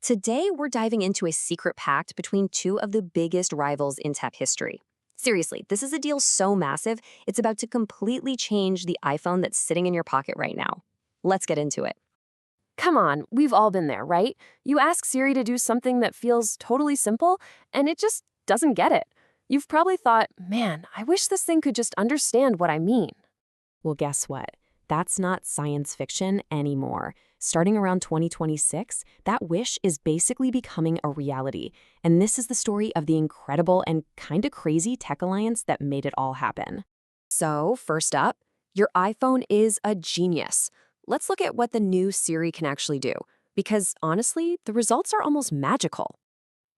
Today, we're diving into a secret pact between two of the biggest rivals in tech history. Seriously, this is a deal so massive, it's about to completely change the iPhone that's sitting in your pocket right now. Let's get into it. Come on, we've all been there, right? You ask Siri to do something that feels totally simple, and it just doesn't get it. You've probably thought, man, I wish this thing could just understand what I mean. Well, guess what? That's not science fiction anymore. Starting around 2026, that wish is basically becoming a reality. And this is the story of the incredible and kinda crazy tech alliance that made it all happen. So, first up, your iPhone is a genius. Let's look at what the new Siri can actually do, because honestly, the results are almost magical.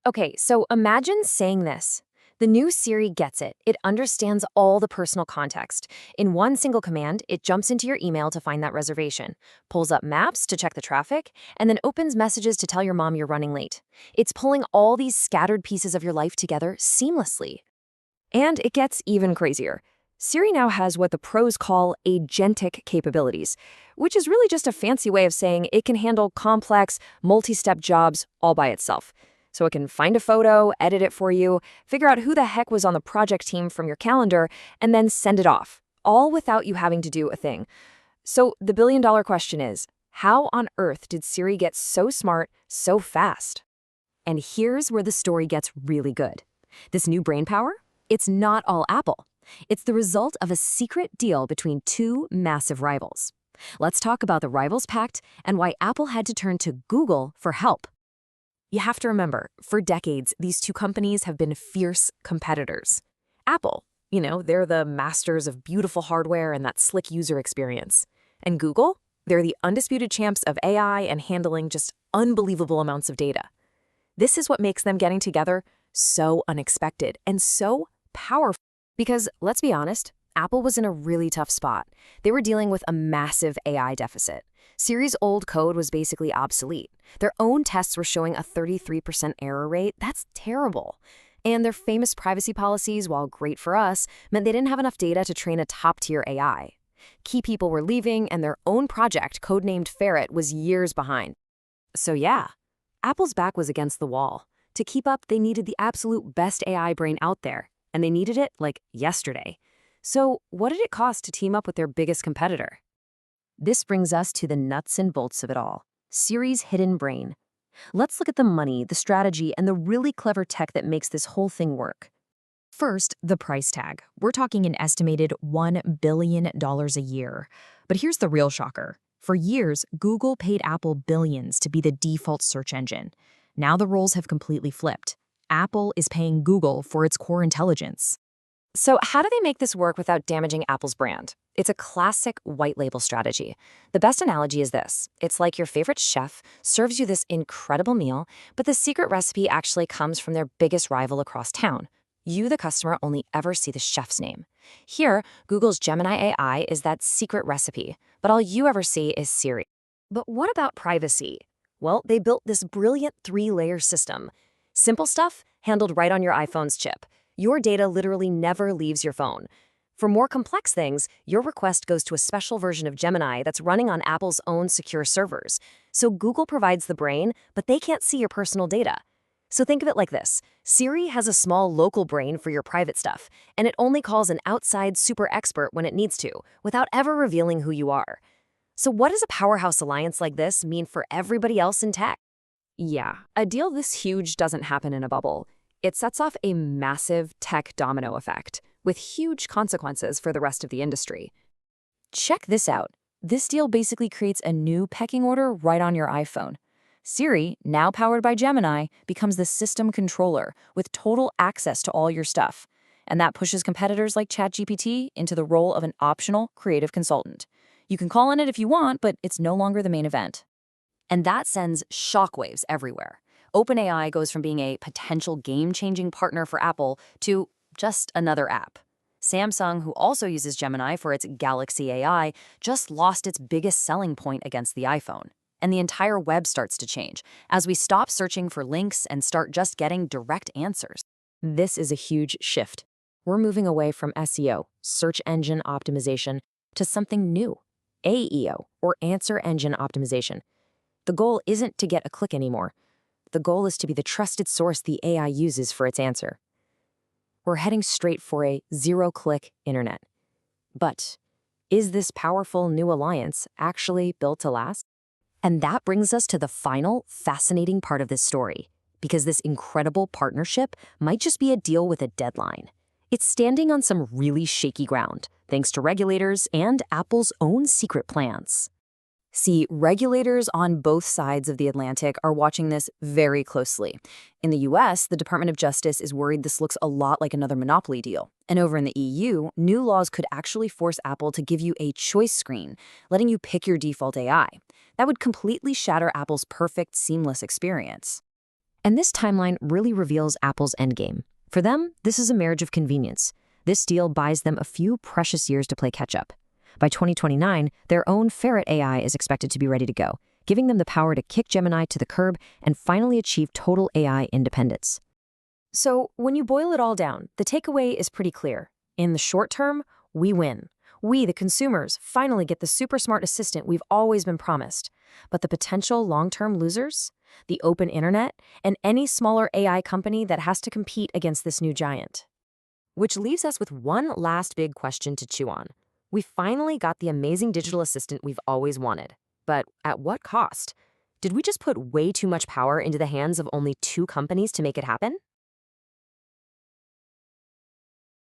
Okay, so imagine saying this. The new Siri gets it. It understands all the personal context. In one single command, it jumps into your email to find that reservation, pulls up maps to check the traffic, and then opens messages to tell your mom you're running late. It's pulling all these scattered pieces of your life together seamlessly. And it gets even crazier. Siri now has what the pros call agentic capabilities, which is really just a fancy way of saying it can handle complex, multi-step jobs all by itself. So it can find a photo, edit it for you, figure out who the heck was on the project team from your calendar, and then send it off, all without you having to do a thing. So the billion-dollar question is, how on earth did Siri get so smart so fast? And here's where the story gets really good. This new brainpower, it's not all Apple. It's the result of a secret deal between two massive rivals. Let's talk about the Rivals Pact and why Apple had to turn to Google for help. You have to remember, for decades, these two companies have been fierce competitors. Apple, they're the masters of beautiful hardware and that slick user experience. And Google, they're the undisputed champs of AI and handling just unbelievable amounts of data. This is what makes them getting together so unexpected and so powerful. Because, let's be honest, Apple was in a really tough spot. They were dealing with a massive AI deficit. Siri's old code was basically obsolete. Their own tests were showing a 33% error rate. That's terrible. And their famous privacy policies, while great for us, meant they didn't have enough data to train a top-tier AI. Key people were leaving, and their own project, codenamed Ferret, was years behind. So yeah, Apple's back was against the wall. To keep up, they needed the absolute best AI brain out there, and they needed it, like, yesterday. So what did it cost to team up with their biggest competitor? This brings us to the nuts and bolts of it all, Siri's hidden brain. Let's look at the money, the strategy, and the really clever tech that makes this whole thing work. First, the price tag. We're talking an estimated $1 billion a year. But here's the real shocker. For years, Google paid Apple billions to be the default search engine. Now the roles have completely flipped. Apple is paying Google for its core intelligence. So how do they make this work without damaging Apple's brand? It's a classic white label strategy. The best analogy is this. It's like your favorite chef serves you this incredible meal, but the secret recipe actually comes from their biggest rival across town. You, the customer, only ever see the chef's name. Here, Google's Gemini AI is that secret recipe, but all you ever see is Siri. But what about privacy? Well, they built this brilliant 3-layer system. Simple stuff handled right on your iPhone's chip. Your data literally never leaves your phone. For more complex things, your request goes to a special version of Gemini that's running on Apple's own secure servers. So Google provides the brain, but they can't see your personal data. So think of it like this. Siri has a small local brain for your private stuff, and it only calls an outside super expert when it needs to, without ever revealing who you are. So what does a powerhouse alliance like this mean for everybody else in tech? Yeah, a deal this huge doesn't happen in a bubble. It sets off a massive tech domino effect, with huge consequences for the rest of the industry. Check this out. This deal basically creates a new pecking order right on your iPhone. Siri, now powered by Gemini, becomes the system controller with total access to all your stuff. And that pushes competitors like ChatGPT into the role of an optional creative consultant. You can call on it if you want, but it's no longer the main event. And that sends shockwaves everywhere. OpenAI goes from being a potential game-changing partner for Apple to just another app. Samsung, who also uses Gemini for its Galaxy AI, just lost its biggest selling point against the iPhone. And the entire web starts to change as we stop searching for links and start just getting direct answers. This is a huge shift. We're moving away from SEO, search engine optimization, to something new, AEO, or answer engine optimization. The goal isn't to get a click anymore. the goal is to be the trusted source the AI uses for its answer. We're heading straight for a zero-click internet. But is this powerful new alliance actually built to last? And that brings us to the final, fascinating part of this story, because this incredible partnership might just be a deal with a deadline. It's standing on some really shaky ground, thanks to regulators and Apple's own secret plans. See, regulators on both sides of the Atlantic are watching this very closely. In the US, the Department of Justice is worried this looks a lot like another monopoly deal. And over in the EU, new laws could actually force Apple to give you a choice screen, letting you pick your default AI. That would completely shatter Apple's perfect, seamless experience. And this timeline really reveals Apple's endgame. For them, this is a marriage of convenience. This deal buys them a few precious years to play catch-up. By 2029, their own Ferret AI is expected to be ready to go, giving them the power to kick Gemini to the curb and finally achieve total AI independence. So, when you boil it all down, the takeaway is pretty clear. In the short term, we win. We, the consumers, finally get the super smart assistant we've always been promised. But the potential long-term losers? The open internet, and any smaller AI company that has to compete against this new giant. Which leaves us with one last big question to chew on. We finally got the amazing digital assistant we've always wanted. But at what cost? Did we just put way too much power into the hands of only 2 companies to make it happen?